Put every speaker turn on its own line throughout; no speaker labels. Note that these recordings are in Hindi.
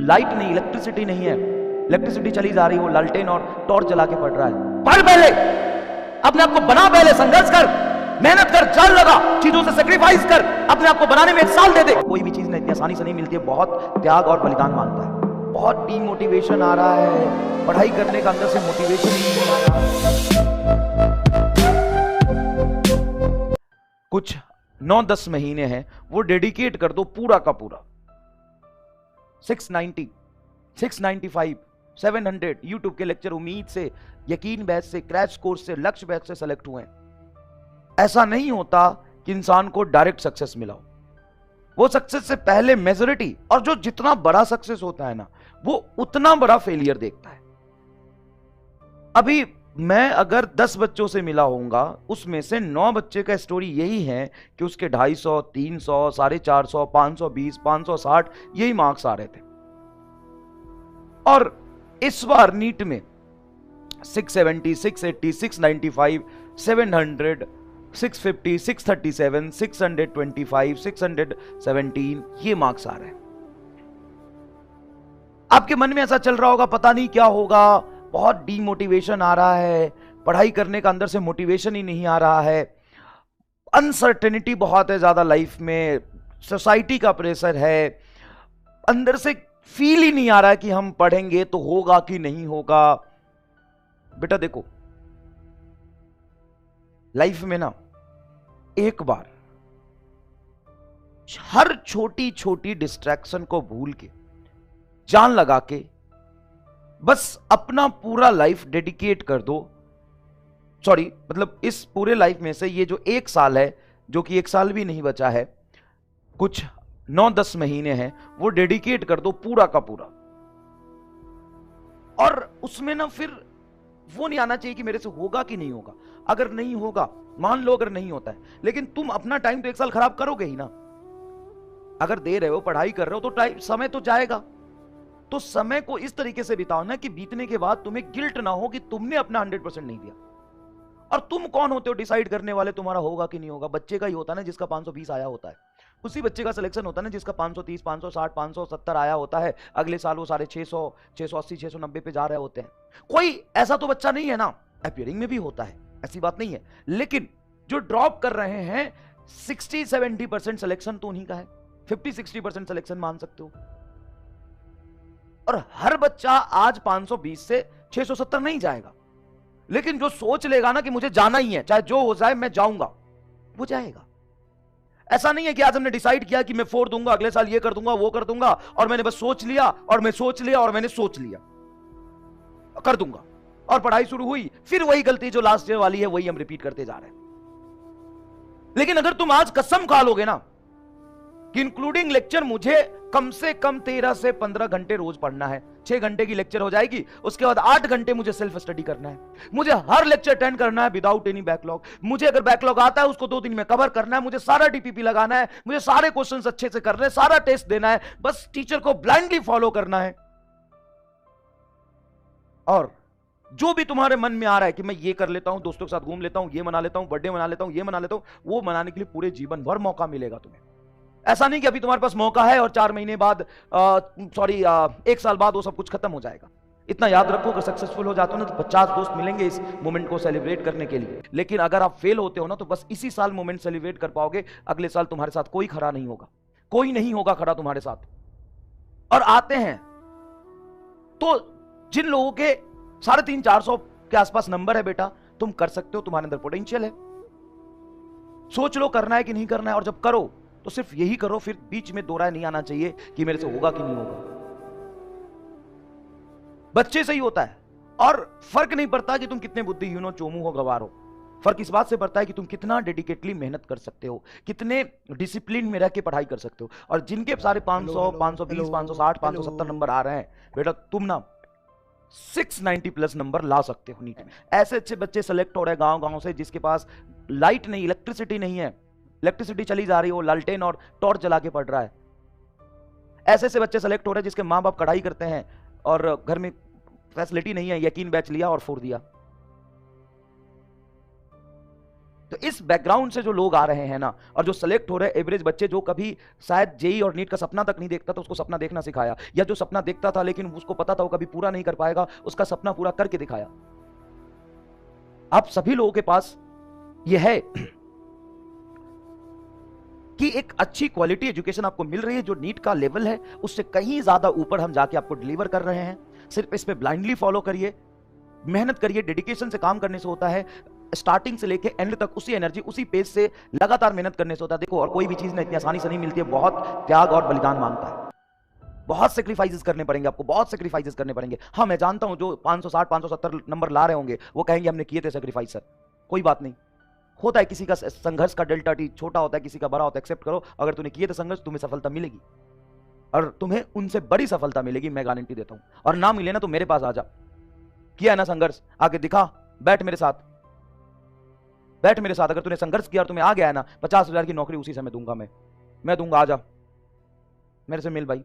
लाइट नहीं, इलेक्ट्रिसिटी नहीं है, इलेक्ट्रिसिटी चली जा रही हो, लालटेन और टॉर्च जला के पढ़ रहा है। पढ़ पहले, अपने आप को बना, पहले संघर्ष कर, मेहनत कर, जान लगा, चीजों से सेक्रीफाइस कर, अपने आप को बनाने में 1 साल दे दे। कोई भी चीज ना इतनी आसानी से नहीं मिलती है, बहुत त्याग और बलिदान मांगता है। बहुत डीमोटिवेशन आ रहा है, पढ़ाई करने का अंदर से मोटिवेशन नहीं हो रहा। कुछ 9-10 महीने हैं, वो डेडिकेट कर दो पूरा का पूरा। 690, 695, 700 यूट्यूब के लेक्चर उम्मीद से, यकीन बैच से, क्रैश कोर्स से, लक्ष्य बैच से सेलेक्ट हुए हैं। ऐसा नहीं होता कि इंसान को डायरेक्ट सक्सेस मिला हो। वो सक्सेस से पहले मेजॉरिटी, और जो जितना बड़ा सक्सेस होता है ना, वो उतना बड़ा फेलियर देखता है। अभी मैं अगर 10 बच्चों से मिला होऊंगा, उसमें से 9 बच्चे का स्टोरी यही है कि उसके 250, 300, 450, 520, 560 यही मार्क्स आ रहे थे। और इस बार नीट में 670, 680, 695, 700, 650, 637, 625, 617 ये मार्क्स आ रहे हैं। आपके मन में ऐसा चल रहा होगा, पता नहीं क्या होगा, बहुत डीमोटिवेशन आ रहा है, पढ़ाई करने का अंदर से मोटिवेशन ही नहीं आ रहा है, अनसर्टेनिटी बहुत है ज्यादा लाइफ में, सोसाइटी का प्रेशर है, अंदर से फील ही नहीं आ रहा है कि हम पढ़ेंगे तो होगा कि नहीं होगा। बेटा देखो, लाइफ में ना एक बार हर छोटी छोटी डिस्ट्रैक्शन को भूल के, जान लगा के, बस अपना पूरा लाइफ डेडिकेट कर दो। सॉरी, मतलब इस पूरे लाइफ में से ये जो 1 साल है, जो कि 1 साल भी नहीं बचा है, कुछ 9-10 महीने हैं, वो डेडिकेट कर दो पूरा का पूरा। और उसमें ना फिर वो नहीं आना चाहिए कि मेरे से होगा कि नहीं होगा। अगर नहीं होगा, मान लो अगर नहीं होता है, लेकिन तुम अपना टाइम तो 1 साल खराब करोगे ही ना। अगर दे रहे हो, पढ़ाई कर रहे हो, तो टाइम, समय तो जाएगा। तो समय को इस तरीके से बिताओ ना कि बीतने के बाद तुम्हें गिल्ट ना हो कि तुमने अपना 100% नहीं दिया। और तुम कौन होते हो डिसाइड करने वाले तुम्हारा होगा कि नहीं होगा? बच्चे का ही होता है ना जिसका 520 आया होता है, उसी बच्चे का सिलेक्शन होता है ना जिसका 530, 560, 570 आया होता है। अगले साल वो 650, 680, 690 पे जा रहे होते हैं। कोई ऐसा तो बच्चा नहीं है ना, अपीयरिंग में भी होता है, ऐसी बात नहीं है, लेकिन जो ड्रॉप कर रहे हैं 60-70% सिलेक्शन तो उन्हीं का है, 50-60% सिलेक्शन मान सकते हो। और हर बच्चा आज 520 से 670 नहीं जाएगा, लेकिन जो सोच लेगा ना कि मुझे जाना ही है, चाहे जो हो जाए मैं जाऊंगा, वो जाएगा। ऐसा नहीं है कि आज हमने डिसाइड किया कि मैं 4 दूंगा, अगले साल ये कर दूंगा, वो कर दूंगा, और मैंने बस सोच लिया और मैं सोच लिया और मैंने सोच लिया कर दूंगा, और पढ़ाई शुरू हुई, फिर वही गलती जो लास्ट ईयर वाली है वही हम रिपीट करते जा रहे हैं। लेकिन अगर तुम आज कसम खा लोगे ना कि इंक्लूडिंग लेक्चर मुझे कम से कम 13 से 15 घंटे रोज पढ़ना है, 6 घंटे की लेक्चर हो जाएगी, उसके बाद 8 घंटे मुझे सेल्फ स्टडी करना है, मुझे हर लेक्चर अटेंड करना है विदाउट एनी बैकलॉग, मुझे अगर बैकलॉग आता है उसको 2 दिन में कवर करना है, मुझे सारा डीपीपी लगाना है, मुझे सारे क्वेश्चंस अच्छे से करने हैं, सारा टेस्ट देना है, बस टीचर को ब्लाइंडली फॉलो करना है। और जो भी तुम्हारे मन में आ रहा है कि मैं ये कर लेता हूं, दोस्तों के साथ घूम लेता हूं, ये मना लेता हूं, बर्थडे मना लेता हूं, ये मना लेता हूं, वो मनाने के लिए पूरे जीवन भर मौका मिलेगा तुम्हें। ऐसा नहीं कि अभी तुम्हारे पास मौका है और 4 महीने बाद, 1 साल बाद वो सब कुछ खत्म हो जाएगा। इतना याद रखो, अगर सक्सेसफुल हो जाते हो ना तो 50 दोस्त मिलेंगे इस मोमेंट को सेलिब्रेट करने के लिए। लेकिन अगर आप फेल होते हो ना तो बस इसी साल मोमेंट सेलिब्रेट कर पाओगे, अगले साल तुम्हारे साथ कोई खड़ा नहीं होगा, कोई नहीं होगा खड़ा तुम्हारे साथ। और आते हैं तो जिन लोगों के 350-400 के आसपास नंबर है, बेटा तुम कर सकते हो, तुम्हारे अंदर पोटेंशियल है, सोच लो करना है कि नहीं करना है, और जब करो तो सिर्फ यही करो, फिर बीच में दो राय नहीं आना चाहिए कि मेरे से होगा कि नहीं होगा। बच्चे से ही होता है, और फर्क नहीं पड़ता कि तुम कितने बुद्धिहीन हो, चोमू हो, गवार हो, फर्क इस बात से पड़ता है कि तुम कितना डेडिकेटली मेहनत कर सकते हो, कितने डिसिप्लिन में रह के पढ़ाई कर सकते हो। और जिनके सारे 500, 520, 560, 570 नंबर आ रहे हैं, बेटा तुम ना 690+ नंबर ला सकते हो नीट में। ऐसे अच्छे बच्चे सेलेक्ट हो रहे हैं गांव-गांव से, जिसके पास लाइट नहीं, इलेक्ट्रिसिटी नहीं है, इलेक्ट्रिसिटी चली जा रही हो, लालटेन और टॉर्च जला के पढ़ रहा है। ऐसे से बच्चे सेलेक्ट हो रहे हैं जिसके माँ बाप कढ़ाई करते हैं और घर में फैसिलिटी नहीं है, यकीन बैच लिया और फोड़ दिया। तो इस बैकग्राउंड से जो लोग आ रहे हैं ना, और जो सेलेक्ट हो रहे हैं एवरेज बच्चे, जो कभी शायद जेई और नीट का सपना तक नहीं देखता था, उसको सपना देखना सिखाया, या जो सपना देखता था लेकिन उसको पता था वो कभी पूरा नहीं कर पाएगा, उसका सपना पूरा करके दिखाया। आप सभी लोगों के पास यह है कि एक अच्छी क्वालिटी एजुकेशन आपको मिल रही है, जो नीट का लेवल है उससे कहीं ज्यादा ऊपर हम जाके आपको डिलीवर कर रहे हैं। सिर्फ इस पे ब्लाइंडली फॉलो करिए, मेहनत करिए, डेडिकेशन से काम करने से होता है, स्टार्टिंग से लेके एंड तक उसी एनर्जी उसी पेज से लगातार मेहनत करने से होता है। देखो, और कोई भी चीज ना इतनी आसानी से नहीं मिलती है, बहुत त्याग और बलिदान मांगता है, बहुत सेक्रीफाइसेस करने पड़ेंगे आपको, बहुत सेक्रीफाइसेस करने पड़ेंगे। हाँ, मैं जानता हूं जो 560 570 नंबर ला रहे होंगे वो कहेंगे हमने किए थे सेक्रीफाइस सर, कोई बात नहीं, होता है, किसी का संघर्ष का डेल्टा टी छोटा होता है, किसी का बड़ा होता है, एक्सेप्ट करो। अगर तूने किए थे संघर्ष, तुम्हें सफलता मिलेगी, और तुम्हें उनसे बड़ी सफलता मिलेगी, मैं गारंटी देता हूं। और ना मिले ना तो मेरे पास आ जा, किया ना संघर्ष, आगे दिखा, बैठ मेरे साथ, बैठ मेरे साथ। अगर तूने संघर्ष किया और तुम्हें आ गया है ना, 50,000 की नौकरी उसी समय दूंगा, मैं दूंगा, आ जा मेरे से मिल भाई।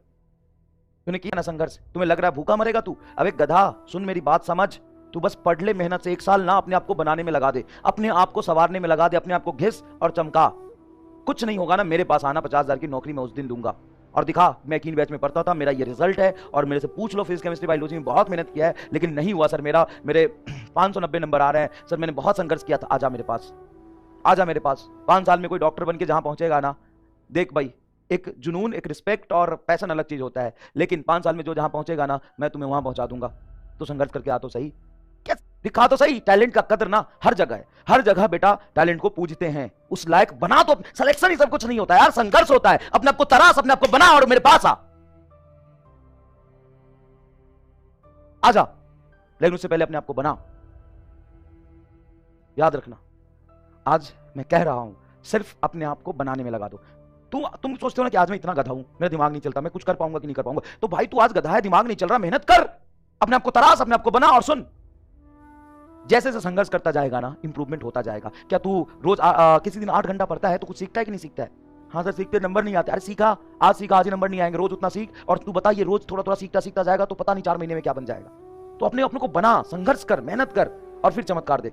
तूने किया ना संघर्ष, तुम्हें लग रहा है भूखा मरेगा तू, अब एक गधा, सुन मेरी बात समझ, तू बस पढ़ ले, मेहनत से 1 साल ना अपने आप को बनाने में लगा दे, अपने आप को संवारने में लगा दे, अपने आप को घिस और चमका, कुछ नहीं होगा ना, मेरे पास आना, 50,000 की नौकरी मैं उस दिन दूंगा। और दिखा, मैं कीन बैच में पढ़ता था, मेरा ये रिजल्ट है, और मेरे से पूछ लो फिजिक्स केमिस्ट्री बायोलॉजी में बहुत मेहनत किया है, लेकिन नहीं हुआ सर, मेरे 590 नंबर आ रहे हैं सर, मैंने बहुत संघर्ष किया था। आजा मेरे पास, आजा मेरे पास। 5 साल में कोई डॉक्टर बन के जहां पहुंचेगा ना, देख भाई, एक जुनून, एक रिस्पेक्ट और पैशन अलग चीज होता है, लेकिन 5 साल में जो जहां पहुंचेगा ना, मैं तुम्हें वहां पहुंचा दूंगा। तो संघर्ष करके आ तो सही, क्या दिखा तो सही। टैलेंट का कदर ना हर जगह है, हर जगह बेटा टैलेंट को पूजते हैं, उस लायक बना। तो सिलेक्शन ही सब कुछ नहीं होता है यार, संघर्ष होता है। अपने आप को तराश, अपने आप को बना और मेरे पास आ जा, लेकिन उससे पहले अपने आप को बना। याद रखना, आज मैं कह रहा हूं, सिर्फ अपने आप को बनाने में लगा दो। तुम सोचते हो ना कि आज मैं इतना गधा हूं, मेरा दिमाग नहीं चलता, मैं कुछ कर पाऊंगा कि नहीं कर पाऊंगा, तो भाई तू आज गधा है, दिमाग नहीं चल रहा, मेहनत कर, अपने आप को तराश, अपने आप को बना। और सुन, जैसे जैसे संघर्ष करता जाएगा ना, इंप्रूवमेंट होता जाएगा। क्या तू रोज किसी दिन 8 घंटा पढ़ता है तो कुछ सीखता है कि नहीं सीखता है? हाँ सर सीखते, नंबर नहीं आते। अरे सीखा, आज ही नंबर नहीं आएंगे, रोज उतना सीख। और तू बता, ये रोज थोड़ा थोड़ा सीखता सीखता जाएगा तो पता नहीं 4 महीने में क्या बन जाएगा। तो अपने को बना, संघर्ष कर, मेहनत कर, और फिर चमत्कार देख।